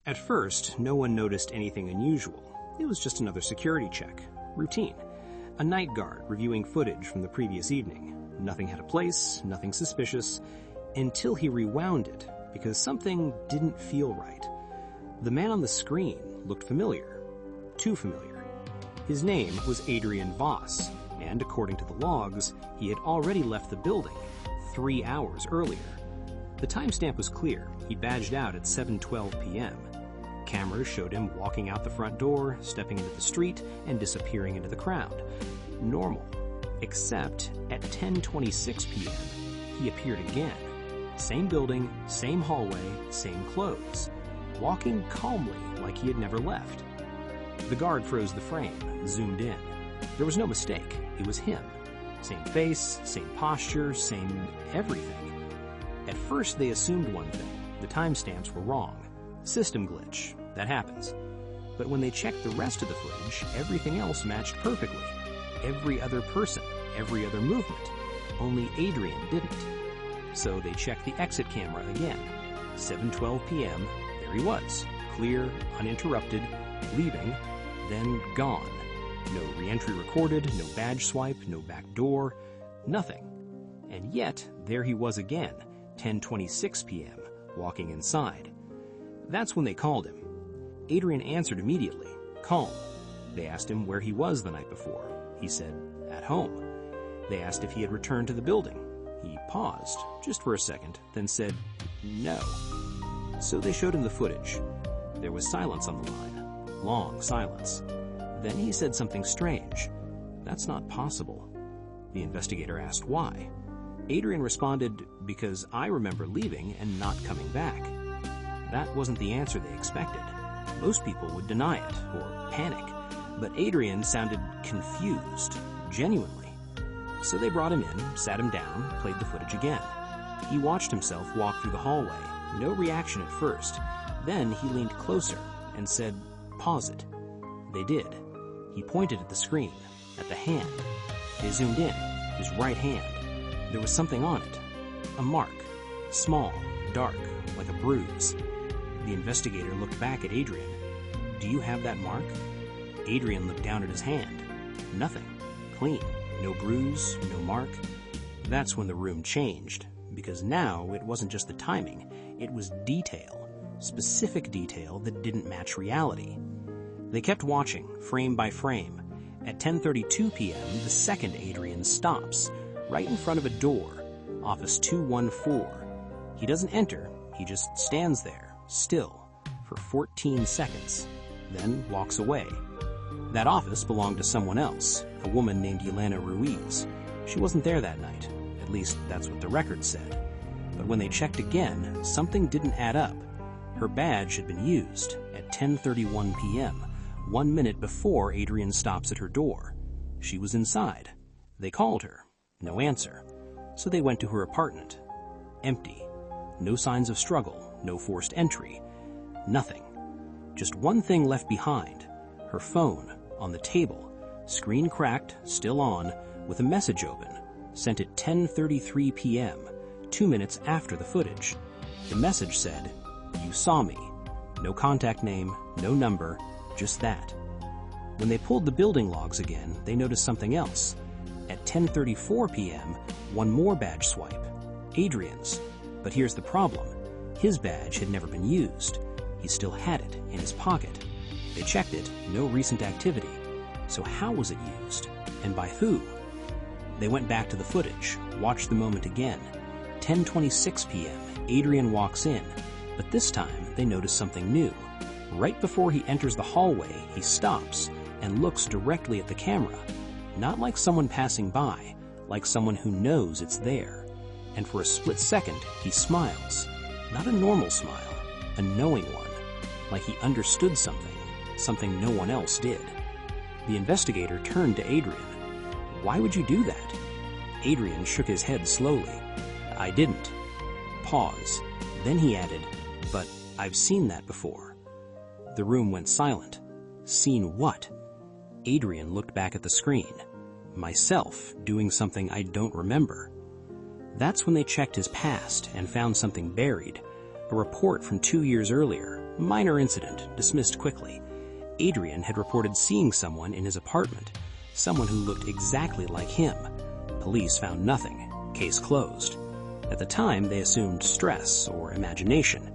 At first, no one noticed anything unusual. It was just another security check. Routine. A night guard reviewing footage from the previous evening. Nothing had a place, nothing suspicious, until he rewound it, because something didn't feel right. The man on the screen looked familiar. Too familiar. His name was Adrian Voss, and according to the logs, he had already left the building 3 hours earlier. The timestamp was clear. He badged out at 7:12 p.m. Cameras showed him walking out the front door, stepping into the street, and disappearing into the crowd. Normal. Except at 10:26 p.m., he appeared again. Same building, same hallway, same clothes. Walking calmly like he had never left. The guard froze the frame, zoomed in. There was no mistake. It was him. Same face, same posture, same everything. At first, they assumed one thing. The timestamps were wrong. System glitch. That happens. But when they checked the rest of the footage, everything else matched perfectly. Every other person, every other movement. Only Adrian didn't. So they checked the exit camera again. 7:12 p.m., there he was. Clear, uninterrupted, leaving, then gone. No re-entry recorded, no badge swipe, no back door, nothing. And yet, there he was again, 10:26 p.m., walking inside. That's when they called him. Adrian answered immediately, calm. They asked him where he was the night before. He said, at home. They asked if he had returned to the building. He paused, just for a second, then said, no. So they showed him the footage. There was silence on the line. Long silence. Then he said something strange. That's not possible. The investigator asked why. Adrian responded, because I remember leaving and not coming back. That wasn't the answer they expected. Most people would deny it, or panic. But Adrian sounded confused, genuinely. So they brought him in, sat him down, played the footage again. He watched himself walk through the hallway. No reaction at first. Then he leaned closer and said, pause it. They did. He pointed at the screen, at the hand. They zoomed in, his right hand. There was something on it. A mark. Small, dark, like a bruise. The investigator looked back at Adrian. Do you have that mark? Adrian looked down at his hand. Nothing. Clean. No bruise, no mark. That's when the room changed, because now it wasn't just the timing, it was detail. Specific detail that didn't match reality. They kept watching, frame by frame. At 10:32 p.m., the second Adrian stops, right in front of a door, office 214. He doesn't enter, he just stands there, still, for 14 seconds, then walks away. That office belonged to someone else, a woman named Yelena Ruiz. She wasn't there that night, at least that's what the record said. But when they checked again, something didn't add up. Her badge had been used at 10:31 p.m., 1 minute before Adrian stops at her door. She was inside. They called her. No answer. So they went to her apartment. Empty. No signs of struggle, no forced entry. Nothing. Just one thing left behind. Her phone, on the table, screen cracked, still on, with a message open, sent at 10:33 p.m., 2 minutes after the footage. The message said, you saw me. No contact name, no number, just that. When they pulled the building logs again, they noticed something else. At 10:34 p.m., one more badge swipe. Adrian's. But here's the problem. His badge had never been used. He still had it in his pocket. They checked it, no recent activity. So how was it used? And by who? They went back to the footage, watched the moment again. 10:26 p.m., Adrian walks in, but this time they notice something new. Right before he enters the hallway, he stops and looks directly at the camera. Not like someone passing by, like someone who knows it's there. And for a split second, he smiles. Not a normal smile, a knowing one, like he understood something no one else did. The investigator turned to Adrian. Why would you do that? Adrian shook his head slowly. I didn't. Pause. Then he added, but I've seen that before. The room went silent. Seen what? Adrian looked back at the screen. Myself doing something I don't remember. That's when they checked his past and found something buried. A report from 2 years earlier. Minor incident, dismissed quickly. Adrian had reported seeing someone in his apartment, someone who looked exactly like him. Police found nothing. Case closed. At the time, they assumed stress or imagination.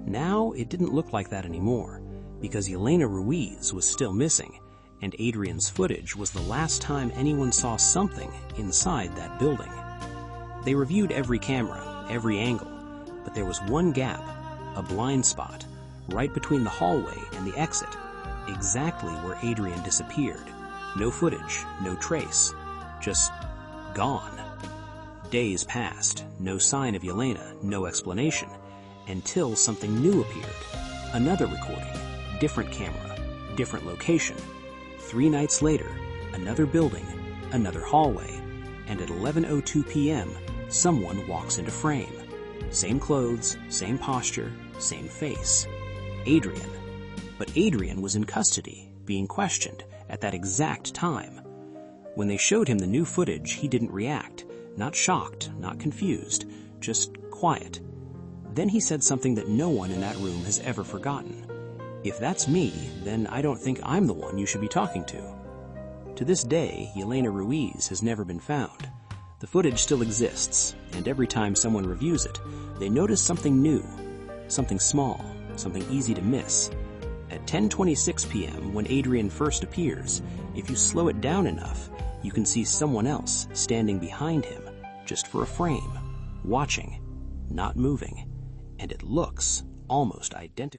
Now, it didn't look like that anymore, because Yelena Ruiz was still missing, and Adrian's footage was the last time anyone saw something inside that building. They reviewed every camera, every angle, but there was one gap, a blind spot, right between the hallway and the exit, exactly where Adrian disappeared. No footage, no trace, just gone. Days passed, no sign of Yelena, no explanation, until something new appeared. Another recording, different camera, different location. 3 nights later, another building, another hallway, and at 11:02 p.m., someone walks into frame. Same clothes, same posture, same face. Adrian. But Adrian was in custody, being questioned at that exact time. When they showed him the new footage, he didn't react. Not shocked, not confused, just quiet. Then he said something that no one in that room has ever forgotten. "If that's me, then I don't think I'm the one you should be talking to." To this day, Yelena Ruiz has never been found. The footage still exists, and every time someone reviews it, they notice something new, something small, something easy to miss. At 10:26 p.m., when Adrian first appears, if you slow it down enough, you can see someone else standing behind him, just for a frame, watching, not moving, and it looks almost identical.